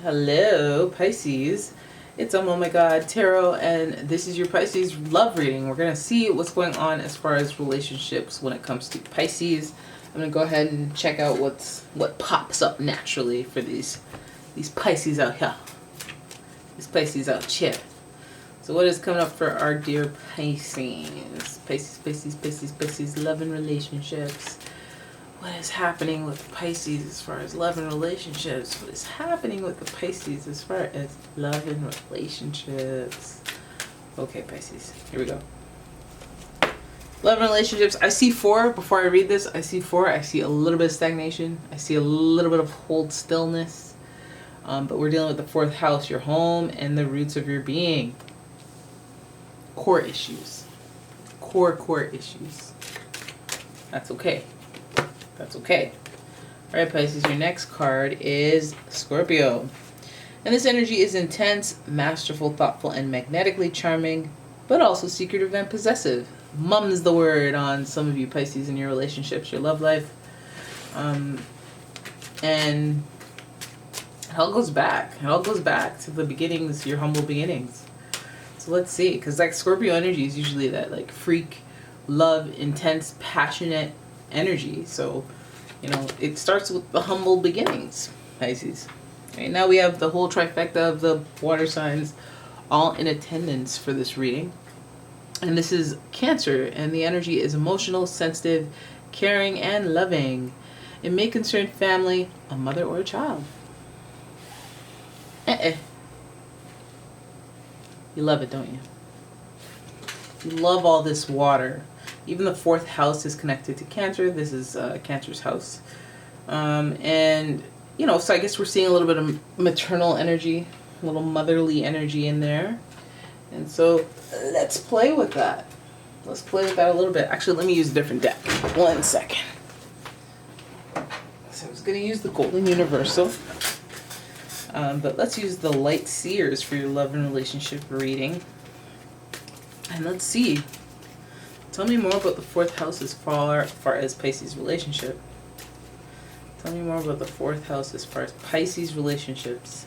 Hello, Pisces. It's umomgtarot, and this is your Pisces love reading. We're going to see what's going on as far as relationships when it comes to Pisces. I'm going to go ahead and check out what pops up naturally for these Pisces out here. These Pisces out here. So what is coming up for our dear Pisces? Pisces, love and relationships. What is happening with Pisces as far as love and relationships? What is happening with the Pisces as far as love and relationships? Okay, Pisces, here we go. Love and relationships. I see 4. Before I read this, I see 4. I see a little bit of stagnation. I see a little bit of hold stillness. But we're dealing with the 4th house, your home, and the roots of your being. Core issues. Core issues. That's okay. That's okay. Alright, Pisces, your next card is Scorpio. And this energy is intense, masterful, thoughtful, and magnetically charming, but also secretive and possessive. Mum's the word on some of you Pisces in your relationships, your love life. And it all goes back. It all goes back to the beginnings, your humble beginnings. So let's see, because like Scorpio energy is usually that like freak, love, intense, passionate energy. So, you know, it starts with the humble beginnings, Pisces. Right now we have the whole trifecta of the water signs all in attendance for this reading. And this is Cancer, and the energy is emotional, sensitive, caring, and loving. It may concern family, a mother, or a child. You love it, don't you? You love all this water. Even the 4th house is connected to Cancer. This is Cancer's house. And, you know, so I guess we're seeing a little bit of maternal energy, a little motherly energy in there. And so let's play with that. Let's play with that a little bit. Actually, let me use a different deck. 1 second. So I was going to use the Golden Universal. But let's use the Light Seers for your love and relationship reading. And let's see. Tell me more about the 4th house as far as Pisces relationship. Tell me more about the 4th house as far as Pisces relationships.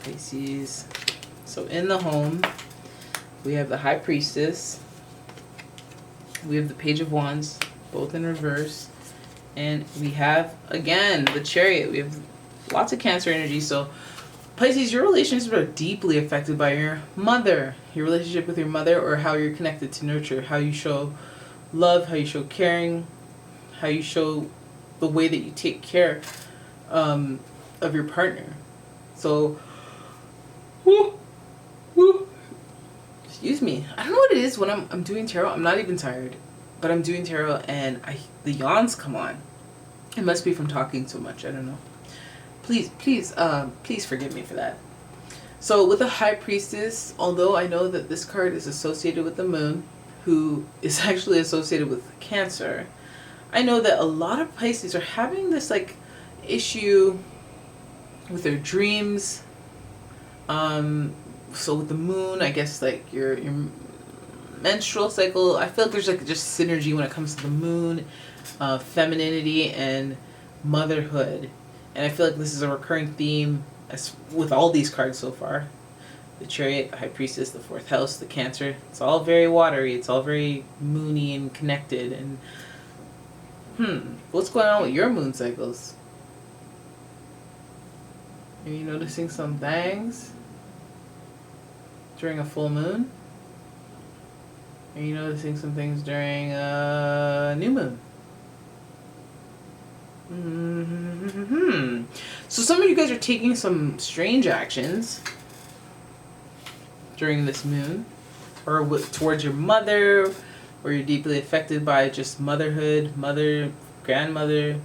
Pisces. So in the home, we have the High Priestess. We have the Page of Wands, both in reverse. And we have, again, the Chariot. We have lots of Cancer energy. So Pisces, your relationships are deeply affected by your mother, your relationship with your mother, or how you're connected to nurture, how you show love, how you show caring, how you show the way that you take care of your partner. So, excuse me. I don't know what it is when I'm doing tarot. I'm not even tired, but I'm doing tarot and the yawns come on. It must be from talking so much. I don't know. Please forgive me for that. So with the High Priestess, although I know that this card is associated with the Moon, who is actually associated with Cancer, I know that a lot of Pisces are having this like issue with their dreams. So with the Moon, I guess like your menstrual cycle, I feel like there's like just synergy when it comes to the Moon, femininity and motherhood. And I feel like this is a recurring theme with all these cards so far. The Chariot, the High Priestess, the 4th house, the Cancer. It's all very watery. It's all very moony and connected. And what's going on with your moon cycles? Are you noticing some things during a full moon? Are you noticing some things during a new moon? So some of you guys are taking some strange actions during this moon, or towards your mother, or you're deeply affected by just motherhood, mother, grandmother,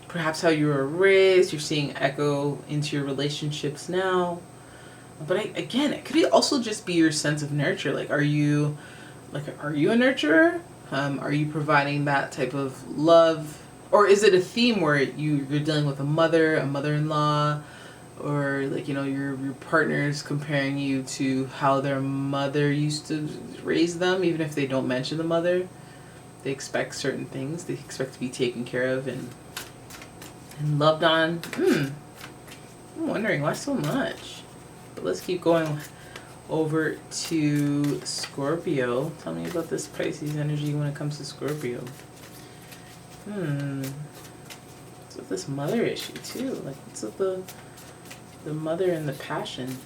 perhaps how you were raised. You're seeing echo into your relationships now. But again, it could also just be your sense of nurture. Like, are you a nurturer? Are you providing that type of love? Or is it a theme where you're dealing with a mother, a mother-in-law, or like, you know, your partner's comparing you to how their mother used to raise them, even if they don't mention the mother. They expect certain things. They expect to be taken care of and and loved on. I'm wondering why so much. But let's keep going over to Scorpio. Tell me about this Pisces energy when it comes to Scorpio. What's with this mother issue too? Like, what's with the mother and the passion?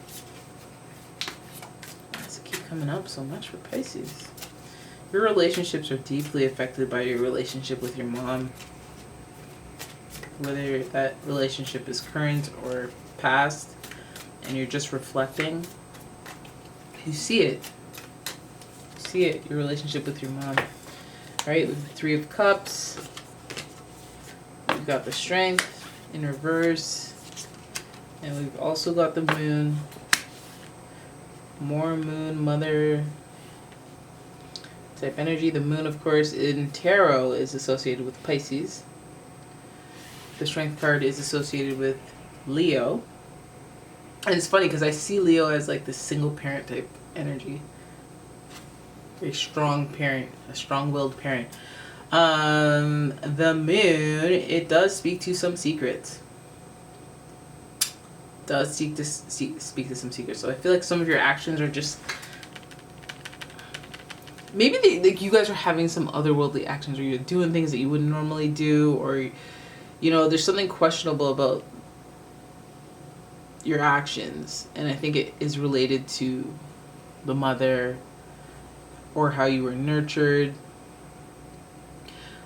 Why does it keep coming up so much for Pisces? Your relationships are deeply affected by your relationship with your mom. Whether that relationship is current or past, and you're just reflecting, you see it. You see it, your relationship with your mom. All right, with the Three of Cups. We've got the Strength in reverse. And we've also got the Moon. More Moon, Mother type energy. The Moon, of course, in Tarot is associated with Pisces. The Strength card is associated with Leo. And it's funny because I see Leo as like this single parent type energy. Very strong parent, a strong-willed parent. The Moon, it does speak to some secrets. Does speak to some secrets. So I feel like some of your actions are just, maybe like you guys are having some otherworldly actions, or you're doing things that you wouldn't normally do, or you know, there's something questionable about your actions, and I think it is related to the mother or how you were nurtured.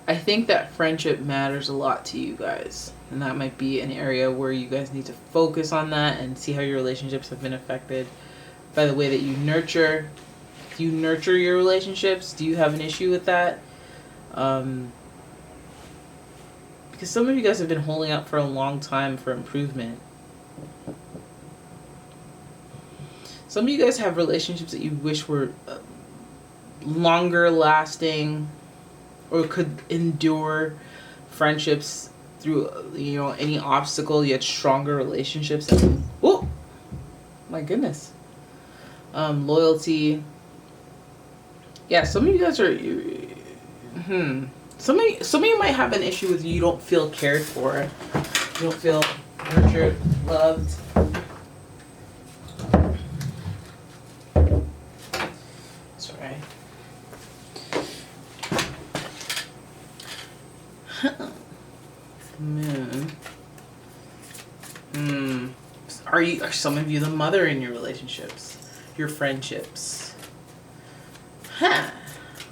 I think that friendship matters a lot to you guys, and that might be an area where you guys need to focus on that and see how your relationships have been affected by the way that you nurture. Do you nurture your relationships? Do you have an issue with that? Because some of you guys have been holding out for a long time for improvement. Some of you guys have relationships that you wish were longer lasting, or could endure friendships through, you know, any obstacle, yet stronger relationships. Oh my goodness. Loyalty. Yeah, some of you guys are some of you might have an issue with you don't feel cared for. You don't feel nurtured, loved. That's right. Moon. Are some of you the mother in your relationships? Your friendships?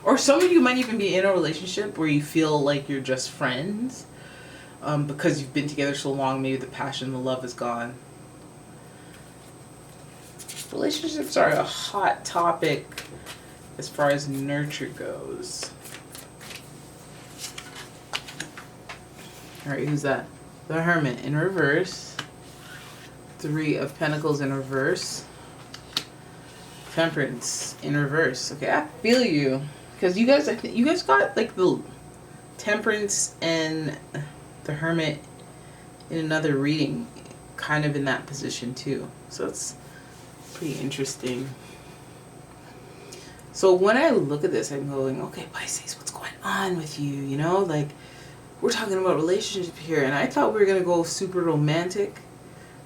Or some of you might even be in a relationship where you feel like you're just friends, because you've been together so long, maybe the passion, the love is gone. Relationships are a hot topic as far as nurture goes. Alright, who's that? The Hermit in reverse. Three of Pentacles in reverse. Temperance in reverse. Okay, I feel you. Because you guys, I think you guys got like the Temperance and the Hermit in another reading kind of in that position too. So it's pretty interesting. So when I look at this, I'm going, okay, Pisces, what's going on with you? You know, like, we're talking about relationship here, and I thought we were going to go super romantic,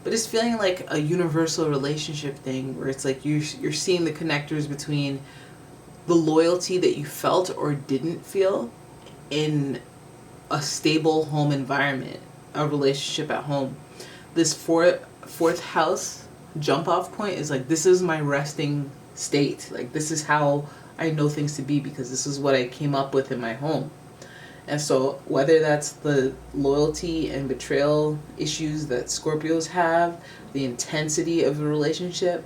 but it's feeling like a universal relationship thing where it's like you're seeing the connectors between the loyalty that you felt or didn't feel in a stable home environment, a relationship at home. This fourth house jump off point is like, this is my resting state. Like, this is how I know things to be because this is what I came up with in my home. And so whether that's the loyalty and betrayal issues that Scorpios have, the intensity of the relationship,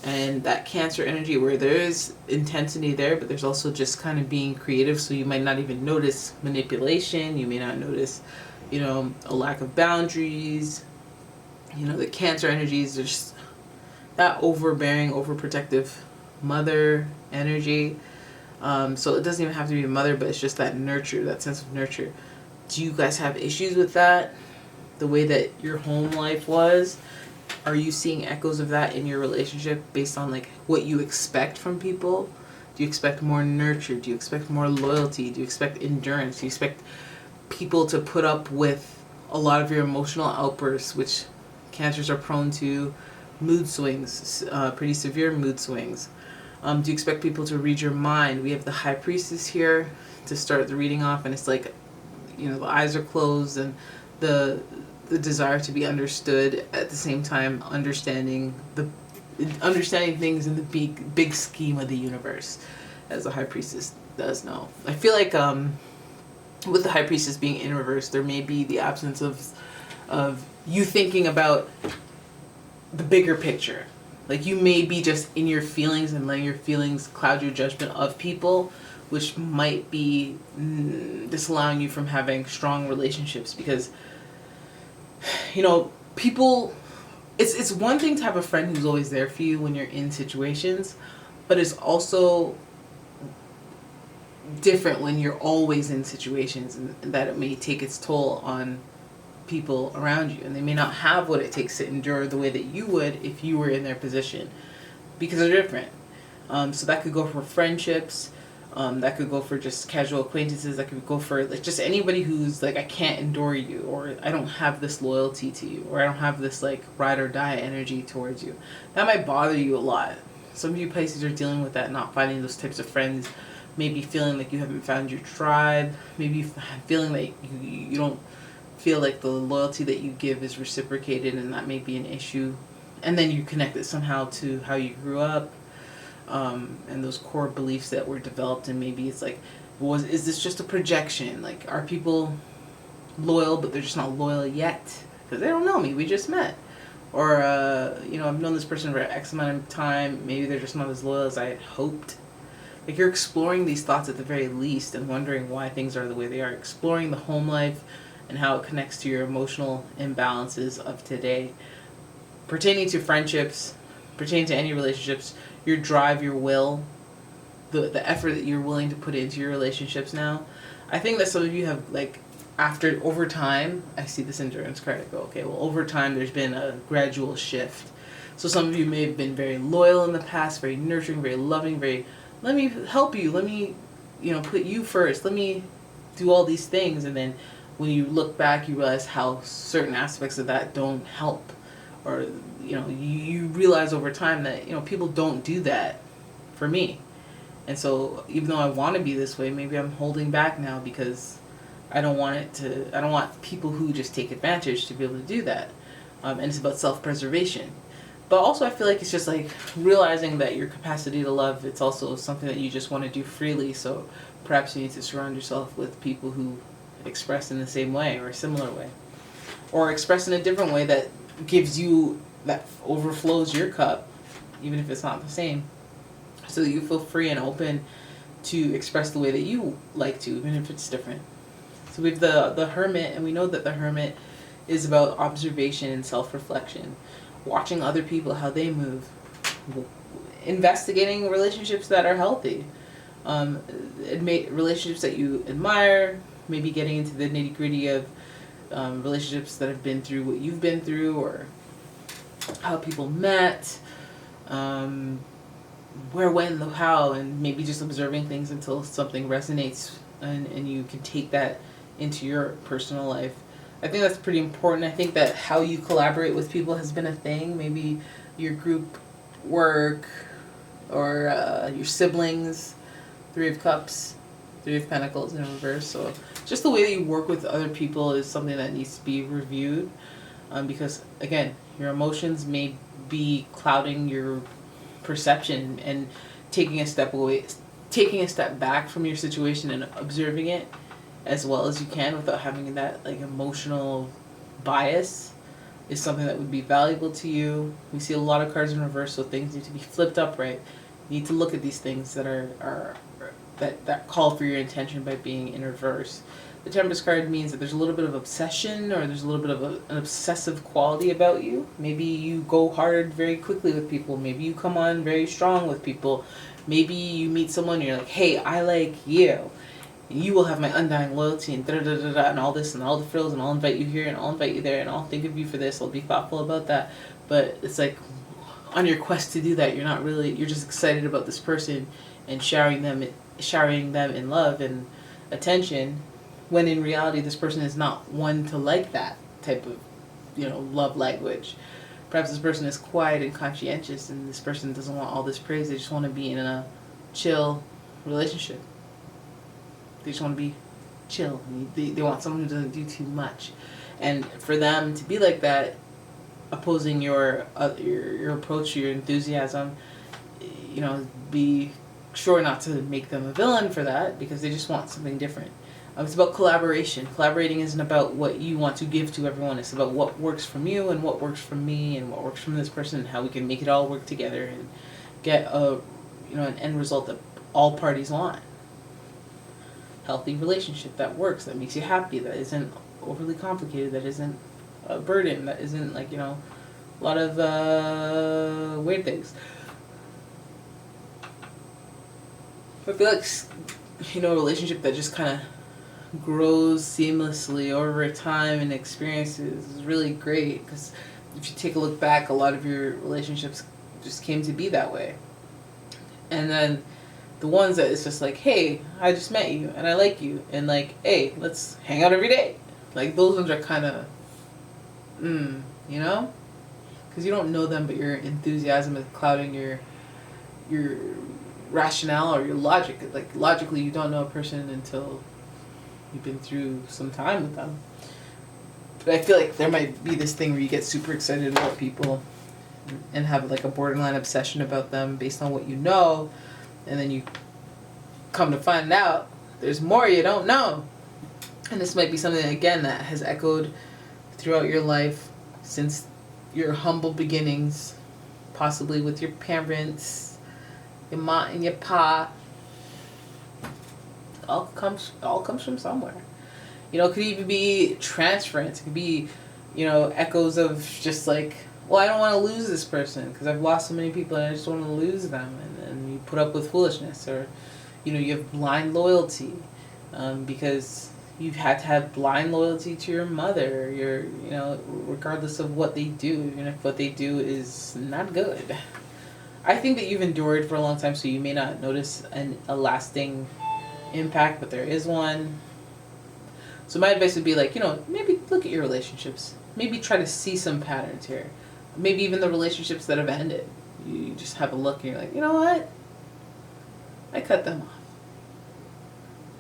and that Cancer energy where there is intensity there, but there's also just kind of being creative. So you might not even notice manipulation. You may not notice, you know, a lack of boundaries. You know, the Cancer energies, there's that overbearing, overprotective mother energy. So it doesn't even have to be a mother, but it's just that nurture, that sense of nurture. Do you guys have issues with that? The way that your home life was? Are you seeing echoes of that in your relationship based on like what you expect from people? Do you expect more nurture? Do you expect more loyalty? Do you expect endurance? Do you expect people to put up with a lot of your emotional outbursts, which Cancers are prone to mood swings, pretty severe mood swings. Do you expect people to read your mind? We have the High Priestess here to start the reading off, and it's like, you know, the eyes are closed and the desire to be understood, at the same time understanding things in the big scheme of the universe, as the High Priestess does know. I feel like with the High Priestess being in reverse, there may be the absence of you thinking about the bigger picture. Like, you may be just in your feelings and letting your feelings cloud your judgment of people, which might be disallowing you from having strong relationships. Because, you know, people, it's one thing to have a friend who's always there for you when you're in situations, but it's also different when you're always in situations, and that it may take its toll on people around you, and they may not have what it takes to endure the way that you would if you were in their position, because they're different. So that could go for friendships, that could go for just casual acquaintances, that could go for like just anybody who's like, I can't endure you, or I don't have this loyalty to you, or I don't have this like ride or die energy towards you. That might bother you a lot. Some of you Pisces are dealing with that, not finding those types of friends, maybe feeling like you haven't found your tribe, maybe feeling like you don't feel like the loyalty that you give is reciprocated, and that may be an issue. And then you connect it somehow to how you grew up, and those core beliefs that were developed, and maybe it's like, is this just a projection? Like, are people loyal but they're just not loyal yet because they don't know me, we just met? Or you know, I've known this person for X amount of time, maybe they're just not as loyal as I had hoped. Like, you're exploring these thoughts at the very least and wondering why things are the way they are, exploring the home life and how it connects to your emotional imbalances of today. Pertaining to friendships, pertaining to any relationships, your drive, your will, the effort that you're willing to put into your relationships now. I think that some of you have, like, over time, I see this endurance card, I go, okay, well, over time there's been a gradual shift. So some of you may have been very loyal in the past, very nurturing, very loving, very, let me help you, let me, you know, put you first, let me do all these things, and then when you look back, you realize how certain aspects of that don't help. Or, you know, you realize over time that, you know, people don't do that for me. And so even though I want to be this way, maybe I'm holding back now because I don't want people who just take advantage to be able to do that. And it's about self-preservation. But also I feel like it's just like realizing that your capacity to love, it's also something that you just want to do freely. So perhaps you need to surround yourself with people who express in the same way or a similar way, or express in a different way that gives you, that overflows your cup, even if it's not the same, so that you feel free and open to express the way that you like to, even if it's different. So we have the Hermit, and we know that the Hermit is about observation and self-reflection, watching other people, how they move, investigating relationships that are healthy, relationships that you admire, maybe getting into the nitty-gritty of relationships that have been through what you've been through, or how people met, where, when, the how, and maybe just observing things until something resonates and you can take that into your personal life. I think that's pretty important. I think that how you collaborate with people has been a thing. Maybe your group work, or your siblings. Three of Cups, Three of Pentacles in reverse. So just the way that you work with other people is something that needs to be reviewed, because again, your emotions may be clouding your perception, and taking a step back from your situation and observing it as well as you can without having that like emotional bias is something that would be valuable to you. We see a lot of cards in reverse, so things need to be flipped upright. You need to look at these things that call for your attention by being in reverse. The Temperance card means that there's a little bit of obsession, or there's a little bit of an obsessive quality about you. Maybe you go hard very quickly with people. Maybe you come on very strong with people. Maybe you meet someone and you're like, hey, I like you. And you will have my undying loyalty, and da-da-da-da-da, and all this and all the frills, and I'll invite you here and I'll invite you there and I'll think of you for this. I'll be thoughtful about that. But it's like, on your quest to do that, you're just excited about this person and showering them in love and attention, when in reality this person is not one to like that type of, love language. Perhaps this person is quiet and conscientious, and this person doesn't want all this praise. They just want to be in a chill relationship. They just want to be chill. They want someone who doesn't do too much. And for them to be like that, opposing your approach, your enthusiasm, be sure not to make them a villain for that, because they just want something different. It's about collaboration. Collaborating isn't about what you want to give to everyone. It's about what works from you and what works from me and what works from this person, and how we can make it all work together and get an end result that all parties want. Healthy relationship that works, that makes you happy, that isn't overly complicated, that isn't a burden, that isn't a lot of weird things. I feel like a relationship that just kind of grows seamlessly over time and experiences is really great, because if you take a look back, a lot of your relationships just came to be that way. And then the ones that it's just like, hey, I just met you and I like you, and like, hey, let's hang out every day. Like, those ones are kind of, because you don't know them, but your enthusiasm is clouding your rationale or your logic. Like, logically, you don't know a person until you've been through some time with them. But I feel like there might be this thing where you get super excited about people and have like a borderline obsession about them based on what you know, and then you come to find out there's more you don't know. And this might be something, again, that has echoed throughout your life since your humble beginnings, possibly with your parents, your ma and your pa. All comes from somewhere. It could even be transference. It could be, echoes of just like, well, I don't want to lose this person because I've lost so many people and I just don't want to lose them. And you put up with foolishness, or, you have blind loyalty because you've had to have blind loyalty to your mother, regardless of what they do, even if what they do is not good. I think that you've endured for a long time, so you may not notice a lasting impact, but there is one. So my advice would be like, maybe look at your relationships. Maybe try to see some patterns here. Maybe even the relationships that have ended. You just have a look and you're like, you know what? I cut them off.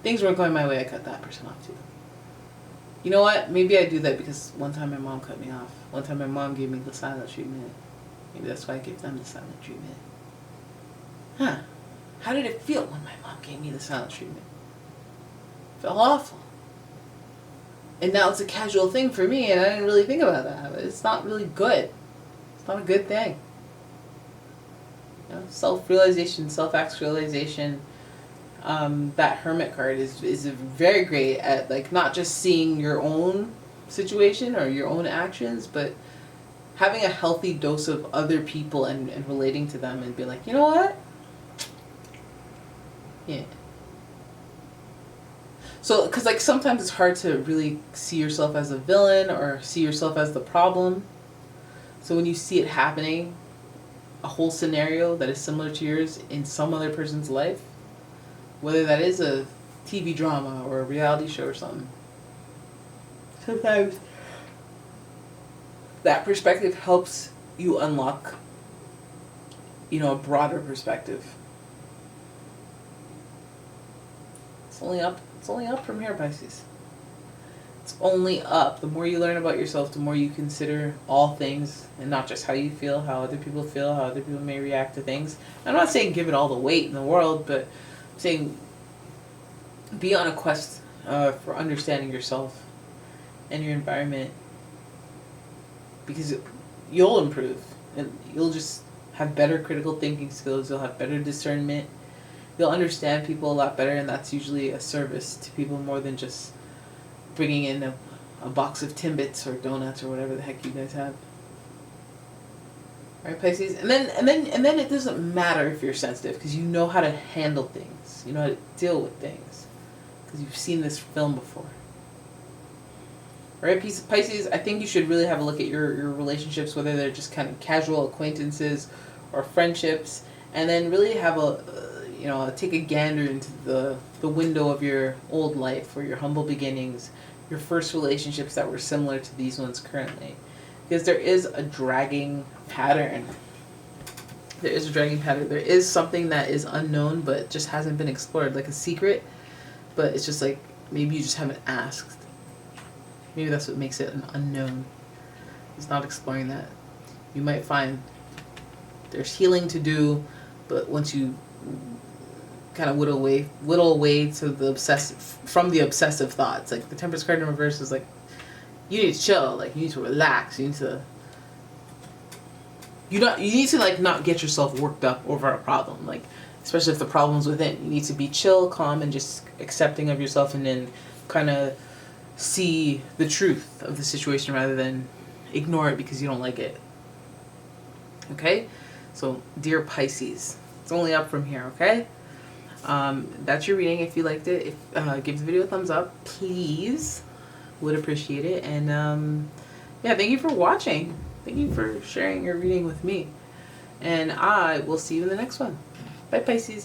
Things weren't going my way, I cut that person off too. You know what? Maybe I do that because one time my mom cut me off. One time my mom gave me the silent treatment. Maybe that's why I gave them the silent treatment. Huh. How did it feel when my mom gave me the silent treatment? It felt awful. And now it's a casual thing for me, and I didn't really think about that. But it's not really good. It's not a good thing. Self-realization, self-actualization. That Hermit card is very great at like not just seeing your own situation or your own actions, but having a healthy dose of other people and relating to them and being like, you know what? Yeah. So, because like sometimes it's hard to really see yourself as a villain or see yourself as the problem. So when you see it happening, a whole scenario that is similar to yours in some other person's life, whether that is a TV drama or a reality show or something, sometimes that perspective helps you unlock, a broader perspective. It's only up from here, Pisces. It's only up. The more you learn about yourself, the more you consider all things and not just how you feel, how other people feel, how other people may react to things. I'm not saying give it all the weight in the world, but I'm saying be on a quest for understanding yourself and your environment, because you'll improve and you'll just have better critical thinking skills. You'll have better discernment. You'll understand people a lot better, and that's usually a service to people more than just bringing in a box of Timbits or donuts or whatever the heck you guys have. All right, Pisces, and then it doesn't matter if you're sensitive, because you know how to handle things. You know how to deal with things, because you've seen this film before. All right, Pisces, I think you should really have a look at your relationships, whether they're just kind of casual acquaintances or friendships, and then really have a you know, take a gander into the window of your old life or your humble beginnings, your first relationships that were similar to these ones currently. Because there is a dragging pattern. There is a dragging pattern. There is something that is unknown but just hasn't been explored, like a secret, but it's just like maybe you just haven't asked. Maybe that's what makes it an unknown. It's not exploring that. You might find there's healing to do, but once you kind of whittle away to the obsessive thoughts, like the Temperance card in reverse is like, you need to chill, like you need to relax, you need to like not get yourself worked up over a problem, like especially if the problem's within. You need to be chill, calm, and just accepting of yourself, and then kind of see the truth of the situation rather than ignore it because you don't like it. Okay? So, dear Pisces, it's only up from here, okay? That's your reading. If you liked it, give the video a thumbs up, please. Would appreciate it. And yeah, thank you for watching. Thank you for sharing your reading with me. And I will see you in the next one. Bye, Pisces.